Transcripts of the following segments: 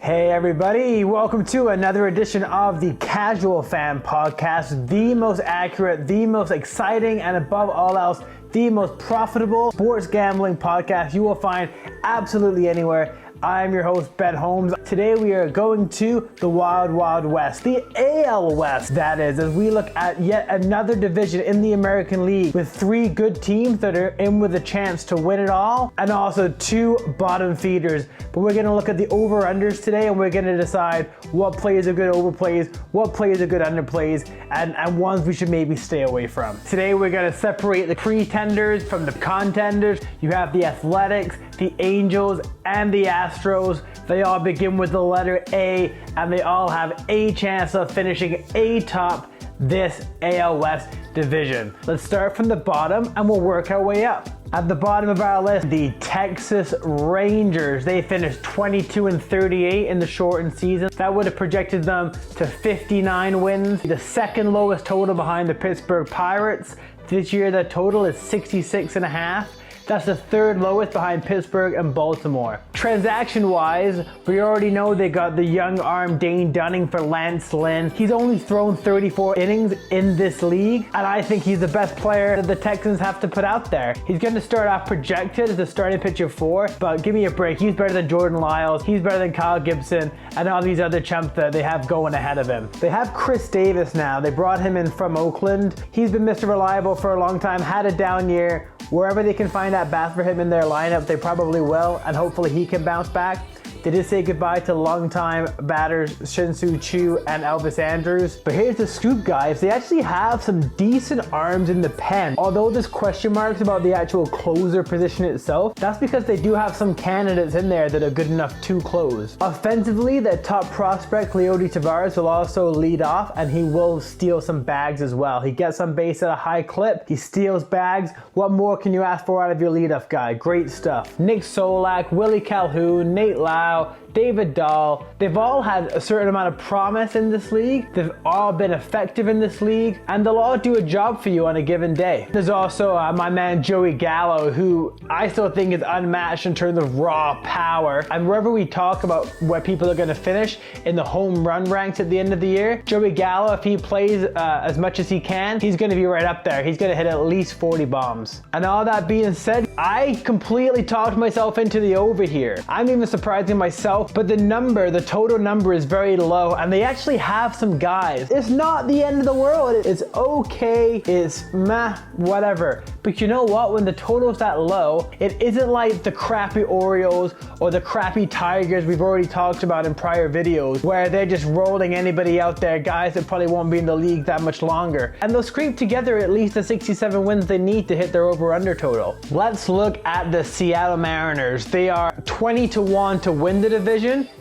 Hey everybody, welcome to another edition of the Casual Fan Podcast, the most accurate, the most exciting, and above all else, the most profitable sports gambling podcast you will find absolutely anywhere. I am your host, Ben Holmes. Today we are going to the Wild Wild West, the AL West, that is, as we look at yet another division in the American League with three good teams that are in with a chance to win it all, and also two bottom feeders. But we're going to look at the over-unders today, and we're going to decide what plays are good overplays, what plays are good underplays, and ones we should maybe stay away from. Today we're going to separate the pretenders from the contenders. You have the Athletics, the Angels, and the Astros. They all begin with the letter A, and they all have a chance of finishing atop this AL West division. Let's start from the bottom and we'll work our way up. At the bottom of our list, the Texas Rangers. They finished 22-38 in the shortened season. That would have projected them to 59 wins. The second lowest total behind the Pittsburgh Pirates. This year, the total is 66.5. That's the third lowest behind Pittsburgh and Baltimore. Transaction-wise, we already know they got the young arm Dane Dunning for Lance Lynn. He's only thrown 34 innings in this league, and I think he's the best player that the Texans have to put out there. He's going to start off projected as the starting pitcher 4, but give me a break. He's better than Jordan Lyles. He's better than Kyle Gibson and all these other chumps that they have going ahead of him. They have Chris Davis now. They brought him in from Oakland. He's been Mr. Reliable for a long time, had a down year. Wherever they can find that bat for him in their lineup, they probably will, and hopefully he can bounce back. They did say goodbye to longtime batters Shin-Soo Choo and Elvis Andrus. But here's the scoop, guys. They actually have some decent arms in the pen. Although there's question marks about the actual closer position itself, that's because they do have some candidates in there that are good enough to close. Offensively, their top prospect, Leody Taveras, will also lead off, and he will steal some bags as well. He gets on base at a high clip. He steals bags. What more can you ask for out of your leadoff guy? Great stuff. Nick Solak, Willie Calhoun, Nate Lau, David Dahl, they've all had a certain amount of promise in this league. They've all been effective in this league, and they'll all do a job for you on a given day. There's also my man Joey Gallo, who I still think is unmatched in terms of raw power. And wherever we talk about where people are going to finish in the home run ranks at the end of the year, Joey Gallo, if he plays as much as he can, he's going to be right up there. He's going to hit at least 40 bombs. And all that being said, I completely talked myself into the over here. I'm even surprising myself, but the total number is very low, and they actually have some guys. It's not the end of the world. It's okay. It's meh, whatever. But you know what? When the total's that low, it isn't like the crappy Orioles or the crappy Tigers we've already talked about in prior videos, where they're just rolling anybody out there, guys that probably won't be in the league that much longer. And they'll scrape together at least the 67 wins they need to hit their over-under total. Let's look at the Seattle Mariners. They are 20-1 to win the division.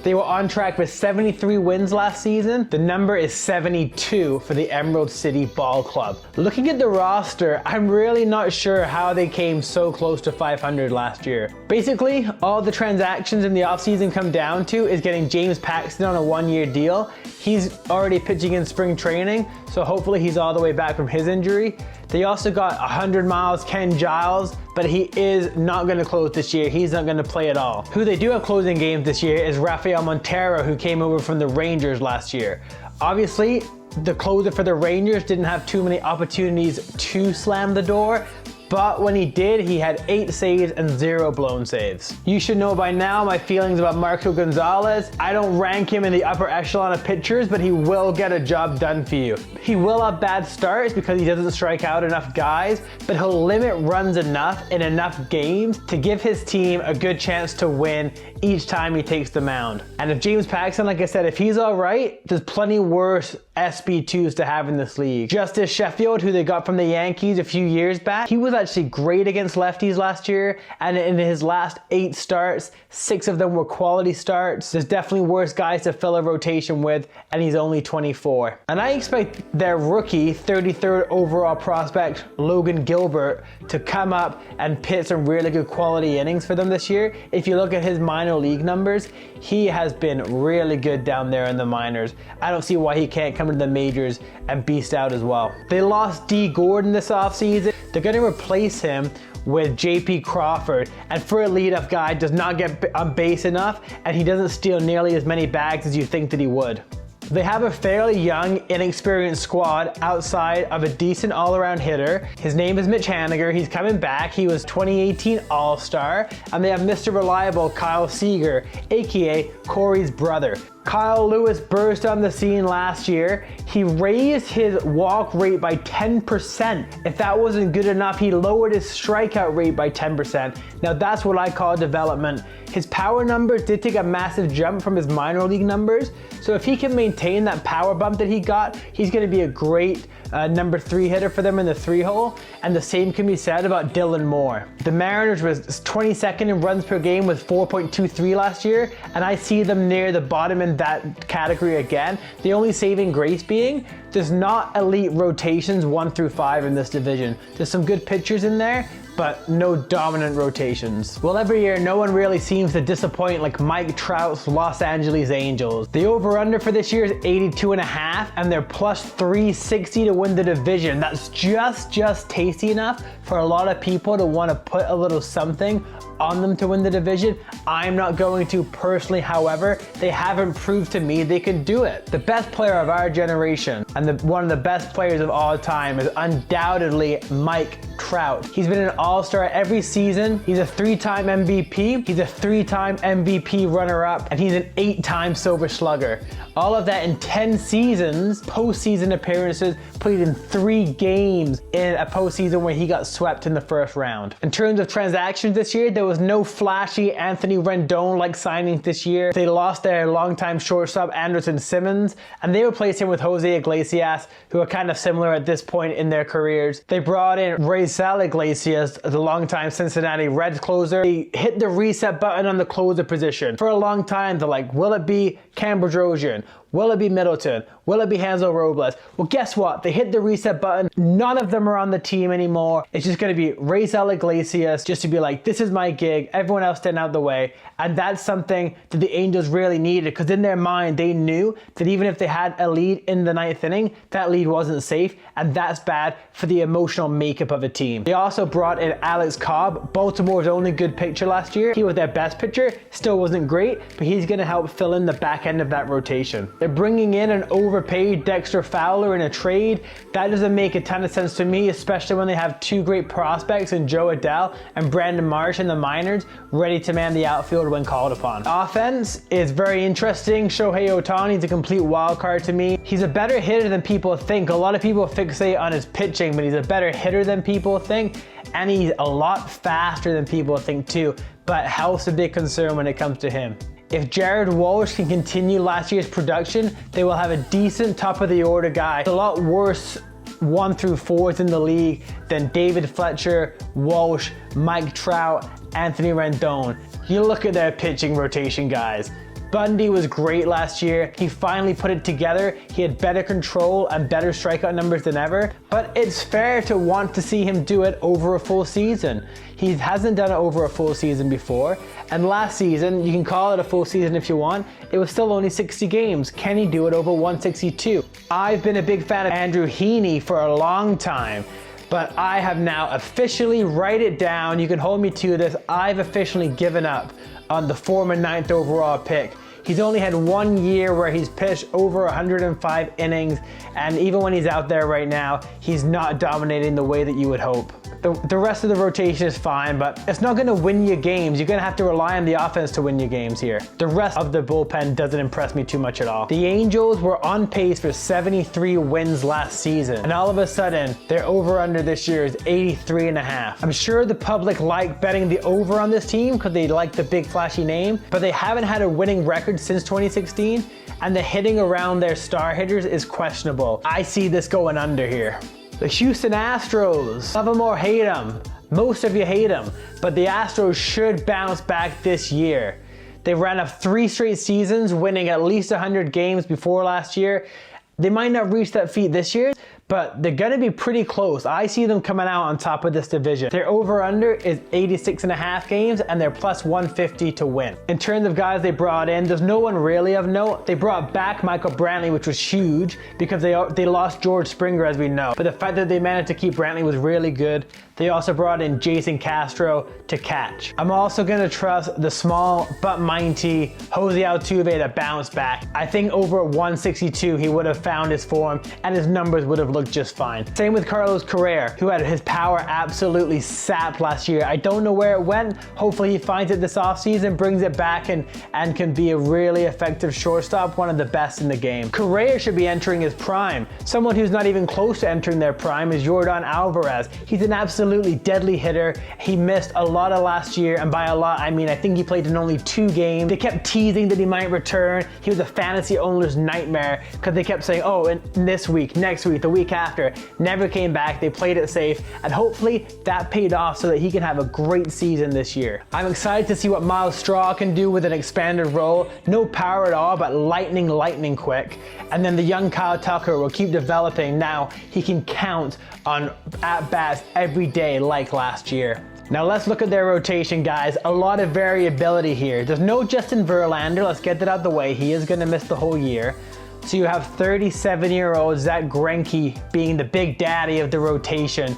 They were on track with 73 wins last season. The number is 72 for the Emerald City Ball Club. Looking at the roster, I'm really not sure how they came so close to 500 last year. Basically, all the transactions in the offseason come down to is getting James Paxton on a one-year deal. He's already pitching in spring training, so hopefully he's all the way back from his injury. They also got 100 miles Ken Giles, but he is not going to close this year. He's not going to play at all. Who they do have closing games this year is Rafael Montero, who came over from the Rangers last year. Obviously, the closer for the Rangers didn't have too many opportunities to slam the door, but when he did, he had 8 saves and 0 blown saves. You should know by now my feelings about Marco Gonzalez. I don't rank him in the upper echelon of pitchers, but he will get a job done for you. He will have bad starts because he doesn't strike out enough guys, but he'll limit runs enough in enough games to give his team a good chance to win each time he takes the mound. And if James Paxton, like I said, if he's all right, there's plenty worse SB2s to have in this league. Justice Sheffield, who they got from the Yankees a few years back, he was actually great against lefties last year, and in his last 8 starts, 6 of them were quality starts. There's definitely worse guys to fill a rotation with, and he's only 24. And I expect their rookie, 33rd overall prospect, Logan Gilbert, to come up and pitch some really good quality innings for them this year. If you look at his minor league numbers, he has been really good down there in the minors. I don't see why he can't come to the majors and beast out as well. They lost D. Gordon this offseason. They're going to replace him with JP Crawford, and for a leadoff guy, does not get on base enough, and he doesn't steal nearly as many bags as you think that he would. They have a fairly young, inexperienced squad outside of a decent all-around hitter. His name is Mitch Haniger. He's coming back. He was 2018 All-Star. And they have Mr. Reliable Kyle Seager, aka Corey's brother. Kyle Lewis burst on the scene last year. He raised his walk rate by 10%. If that wasn't good enough, he lowered his strikeout rate by 10%. Now that's what I call development. His power numbers did take a massive jump from his minor league numbers. So if he can maintain that power bump that he got, he's gonna be a great number 3 hitter for them in the 3-hole. And the same can be said about Dylan Moore. The Mariners was 22nd in runs per game with 4.23 last year, and I see them near the bottom in that category again. The only saving grace being there's not elite rotations 1 through 5 in this division. There's some good pitchers in there, but no dominant rotations. Well, every year, no one really seems to disappoint like Mike Trout's Los Angeles Angels. The over-under for this year is 82.5, and they're plus 360 to win the division. That's just tasty enough for a lot of people to want to put a little something on them to win the division. I'm not going to personally, however, they haven't proved to me they can do it. The best player of our generation, and one of the best players of all time, is undoubtedly Mike Trout. He's been an all-star every season. He's a 3-time MVP. He's a 3-time MVP runner-up, and he's an 8-time Silver Slugger. All of that in 10 seasons, postseason appearances, played in 3 games in a postseason where he got swept in the first round. In terms of transactions this year, there was no flashy Anthony Rendon-like signings this year. They lost their longtime shortstop Anderson Simmons, and they replaced him with Jose Iglesias, who are kind of similar at this point in their careers. They brought in Raisel Iglesias, the longtime Cincinnati Reds closer. They hit the reset button on the closer position. For a long time, they're like, will it be Cam Bedrosian? Will it be Middleton? Will it be Hansel Robles? Well, guess what? They hit the reset button. None of them are on the team anymore. It's just going to be Raisel Iglesias just to be like, this is my gig. Everyone else stand out the way. And that's something that the Angels really needed, because in their mind, they knew that even if they had a lead in the 9th inning, that lead wasn't safe. And that's bad for the emotional makeup of a team. They also brought in Alex Cobb, Baltimore's only good pitcher last year. He was their best pitcher. Still wasn't great, but he's going to help fill in the back end of that rotation. They're bringing in an overpaid Dexter Fowler in a trade. That doesn't make a ton of sense to me, especially when they have 2 great prospects in Joe Adell and Brandon Marsh in the minors, ready to man the outfield when called upon. Offense is very interesting. Shohei Ohtani is a complete wild card to me. He's a better hitter than people think. A lot of people fixate on his pitching, but he's a better hitter than people think, and he's a lot faster than people think too, but health's a big concern when it comes to him. If Jared Walsh can continue last year's production, they will have a decent top of the order guy. It's a lot worse 1 through 4s in the league than David Fletcher, Walsh, Mike Trout, Anthony Rendon. You look at their pitching rotation, guys. Bundy was great last year. He finally put it together. He had better control and better strikeout numbers than ever, but it's fair to want to see him do it over a full season. He hasn't done it over a full season before, and last season, you can call it a full season if you want, it was still only 60 games. Can he do it over 162? I've been a big fan of Andrew Heaney for a long time, but I have now officially, write it down, you can hold me to this, I've officially given up on the former 9th overall pick. He's only had 1 year where he's pitched over 105 innings, and even when he's out there right now, he's not dominating the way that you would hope. The rest of the rotation is fine, but it's not gonna win you games. You're gonna have to rely on the offense to win you games here. The rest of the bullpen doesn't impress me too much at all. The Angels were on pace for 73 wins last season, and all of a sudden, their over-under this year is 83.5. I'm sure the public like betting the over on this team because they like the big flashy name, but they haven't had a winning record since 2016, and the hitting around their star hitters is questionable. I see this going under here. The Houston Astros, love them or hate them. Most of you hate them, but the Astros should bounce back this year. They ran up 3 straight seasons, winning at least 100 games before last year. They might not reach that feat this year, but they're going to be pretty close. I see them coming out on top of this division. Their over-under is 86.5 games, and they're plus 150 to win. In terms of guys they brought in, there's no one really of note. They brought back Michael Brantley, which was huge because they lost George Springer, as we know. But the fact that they managed to keep Brantley was really good. They also brought in Jason Castro to catch. I'm also going to trust the small but mighty Jose Altuve to bounce back. I think over 162 he would have found his form and his numbers would have looked just fine. Same with Carlos Correa, who had his power absolutely sapped last year. I don't know where it went. Hopefully he finds it this offseason, brings it back, and can be a really effective shortstop, one of the best in the game. Correa should be entering his prime. Someone who's not even close to entering their prime is Yordan Alvarez. He's an absolutely deadly hitter. He missed a lot of last year, and by a lot I mean I think he played in only 2 games. They kept teasing that he might return. He was a fantasy owner's nightmare because they kept saying, oh, in this week, next week, the week after. Never came back. They played it safe, and hopefully that paid off so that he can have a great season this year. I'm excited to see what Miles Straw can do with an expanded role. No power at all, but lightning quick. And then the young Kyle Tucker will keep developing. Now he can count on at-bats every day like last year. Now let's look at their rotation, guys. A lot of variability here. There's no Justin Verlander. Let's get that out of the way. He is going to miss the whole year. So you have 37-year-old Zach Greinke being the big daddy of the rotation,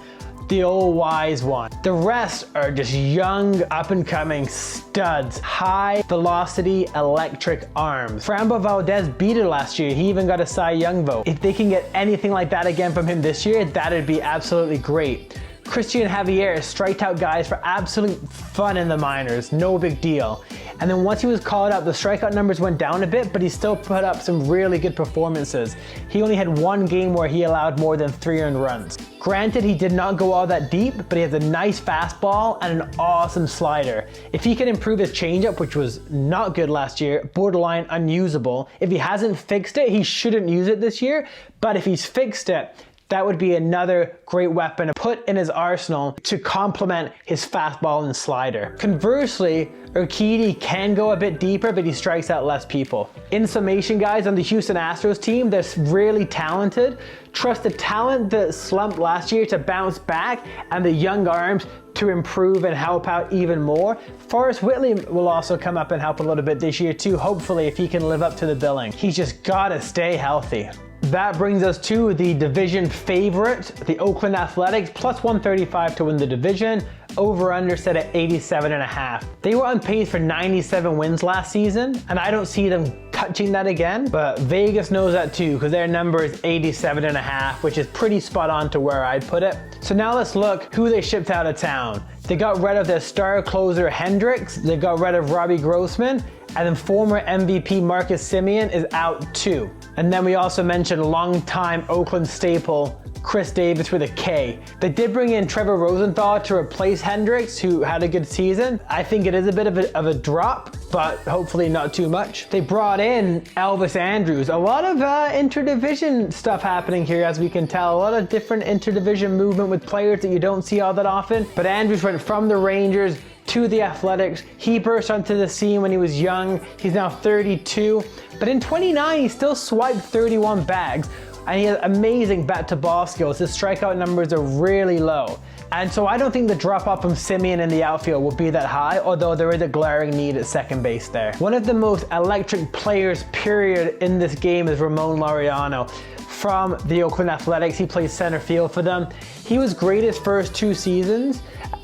the old wise one. The rest are just young, up-and-coming studs, high-velocity electric arms. Framber Valdez beat it last year. He even got a Cy Young vote. If they can get anything like that again from him this year, that'd be absolutely great. Christian Javier striked out guys for absolute fun in the minors, no big deal. And then once he was called up, the strikeout numbers went down a bit, but he still put up some really good performances. He only had 1 game where he allowed more than 3 earned runs. Granted, he did not go all that deep, but he has a nice fastball and an awesome slider. If he can improve his changeup, which was not good last year, borderline unusable, if he hasn't fixed it, he shouldn't use it this year, but if he's fixed it, that would be another great weapon to put in his arsenal to complement his fastball and slider. Conversely, Urquidy can go a bit deeper, but he strikes out less people. In summation, guys, on the Houston Astros team, they're really talented. Trust the talent that slumped last year to bounce back and the young arms to improve and help out even more. Forrest Whitley will also come up and help a little bit this year too, hopefully, if he can live up to the billing. He's just gotta stay healthy. That brings us to the division favorite, the Oakland Athletics, plus 135 to win the division, over-under set at 87.5. They were on pace for 97 wins last season, and I don't see them touching that again, but Vegas knows that too, because their number is 87.5, which is pretty spot on to where I'd put it. So now let's look who they shipped out of town. They got rid of their star closer Hendricks, they got rid of Robbie Grossman, and then former MVP Marcus Semien is out too. And then we also mentioned longtime Oakland staple Chris Davis with a K. They did bring in Trevor Rosenthal to replace Hendricks, who had a good season. I think it is a bit of a drop, but hopefully not too much. They brought in Elvis Andrus. A lot of interdivision stuff happening here, as we can tell. A lot of different interdivision movement with players that you don't see all that often. But Andrus went from the Rangers to the Athletics. He burst onto the scene when he was young. He's now 32. But in 29, he still swiped 31 bags. And he has amazing bat-to-ball skills. His strikeout numbers are really low. And so I don't think the drop-off from Semien in the outfield will be that high, although there is a glaring need at second base there. One of the most electric players, period, in this game is Ramon Laureano from the Oakland Athletics. He plays center field for them. He was great his first 2 seasons,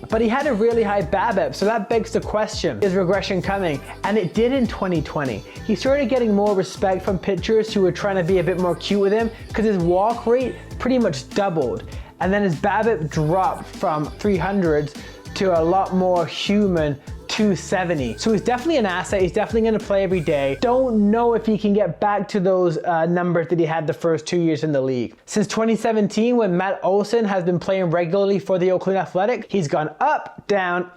but he had a really high BABIP, so that begs the question, is regression coming? And it did in 2020. He started getting more respect from pitchers who were trying to be a bit more cute with him because his walk rate pretty much doubled. And then his BABIP dropped from 300s to a lot more human 270. So he's definitely an asset. He's definitely going to play every day. Don't know if he can get back to those numbers that he had the first 2 years in the league. Since 2017, when Matt Olson has been playing regularly for the Oakland Athletics, he's gone up, down,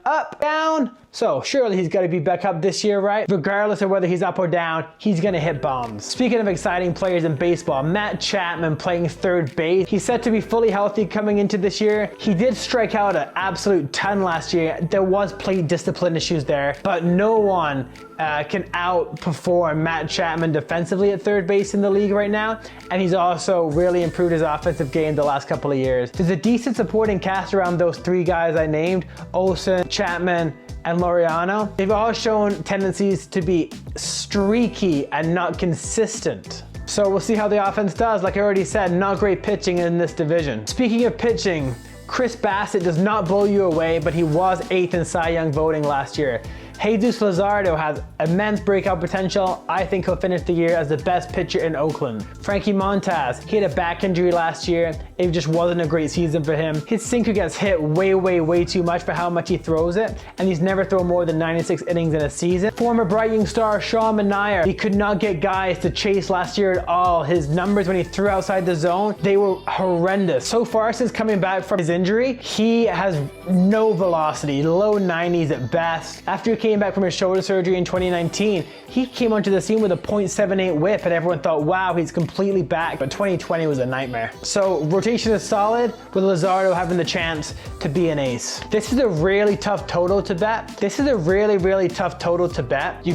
So surely he's got to be back up this year, right? Regardless of whether he's up or down, he's going to hit bombs. Speaking of exciting players in baseball, Matt Chapman playing third base. He's set to be fully healthy coming into this year. He did strike out an absolute ton last year. There was plate discipline issues there, but no one can outperform Matt Chapman defensively at third base in the league right now, and he's also really improved his offensive game the last couple of years. There's a decent supporting cast around those three guys I named, Olsen, Chapman, and Laureano. They've all shown tendencies to be streaky and not consistent. So we'll see how the offense does. Like I already said, not great pitching in this division. Speaking of pitching, Chris Bassett does not blow you away, but he was 8th in Cy Young voting last year. Jesus Luzardo has immense breakout potential. I think he'll finish the year as the best pitcher in Oakland. Frankie Montas, he had a back injury last year. It just wasn't a great season for him. His sinker gets hit way too much for how much he throws it, and he's never thrown more than 96 innings in a season. Former Bright Young star Sean Manaea, he could not get guys to chase last year at all. His numbers when he threw outside the zone, they were horrendous. So far since coming back from his injury, he has no velocity, low 90s at best. After he came back from his shoulder surgery in 2019, he came onto the scene with a .78 whip, and everyone thought, wow, he's completely back. But 2020 was a nightmare. So rotation is solid, with Luzardo having the chance to be an ace. This is a really tough total to bet. You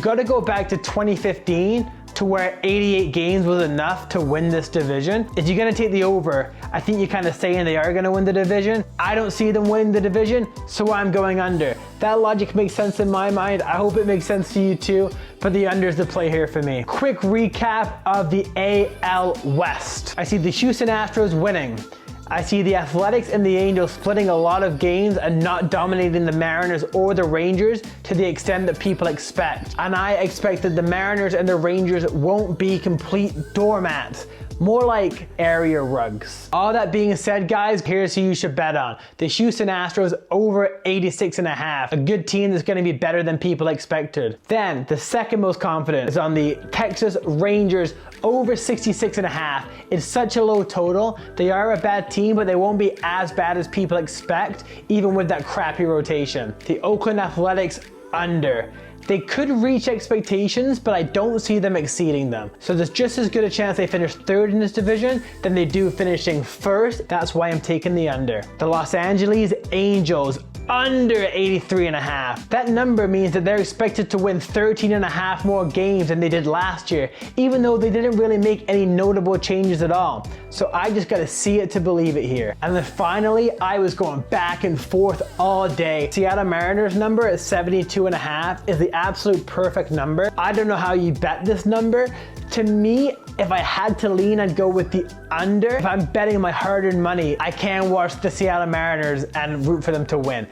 got to go back to 2015 to where 88 games was enough to win this division. If you're gonna take the over, I think you're kind of saying they are gonna win the division. I don't see them winning the division, so I'm going under. That logic makes sense in my mind. I hope it makes sense to you too, but the under is the play here for me. Quick recap of the AL West. I see the Houston Astros winning. I see the Athletics and the Angels splitting a lot of games and not dominating the Mariners or the Rangers to the extent that people expect. And I expect that the Mariners and the Rangers won't be complete doormats. More like area rugs. All that being said, guys, here's who you should bet on. The Houston Astros over 86.5. A good team that's going to be better than people expected. Then, the second most confident is on the Texas Rangers over 66.5. It's such a low total. They are a bad team, but they won't be as bad as people expect, even with that crappy rotation. The Oakland Athletics under. They could reach expectations, but I don't see them exceeding them. So there's just as good a chance they finish third in this division than they do finishing first. That's why I'm taking the under. The Los Angeles Angels under 83.5. That number means that they're expected to win 13.5 more games than they did last year, even though they didn't really make any notable changes at all. So I just gotta see it to believe it here. And then finally, I was going back and forth all day. Seattle Mariners number at 72.5 is the absolute perfect number. I don't know how you bet this number. To me, if I had to lean, I'd go with the under. If I'm betting my hard-earned money, I can watch the Seattle Mariners and root for them to win.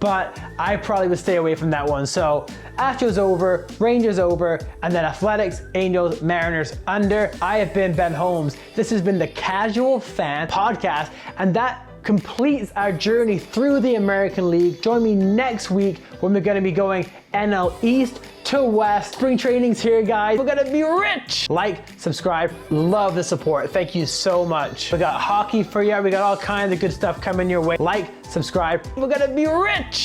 But I probably would stay away from that one. So Astros over, Rangers over, and then Athletics, Angels, Mariners under. I have been Ben Holmes. This has been the Casual Fan Podcast, and that completes our journey through the American League. Join me next week when we're going to be going NL East to West. Spring training's here, guys. We're gonna be rich. Like, subscribe, love the support. Thank you so much. We got hockey for you. We got all kinds of good stuff coming your way. Like, subscribe. We're gonna be rich.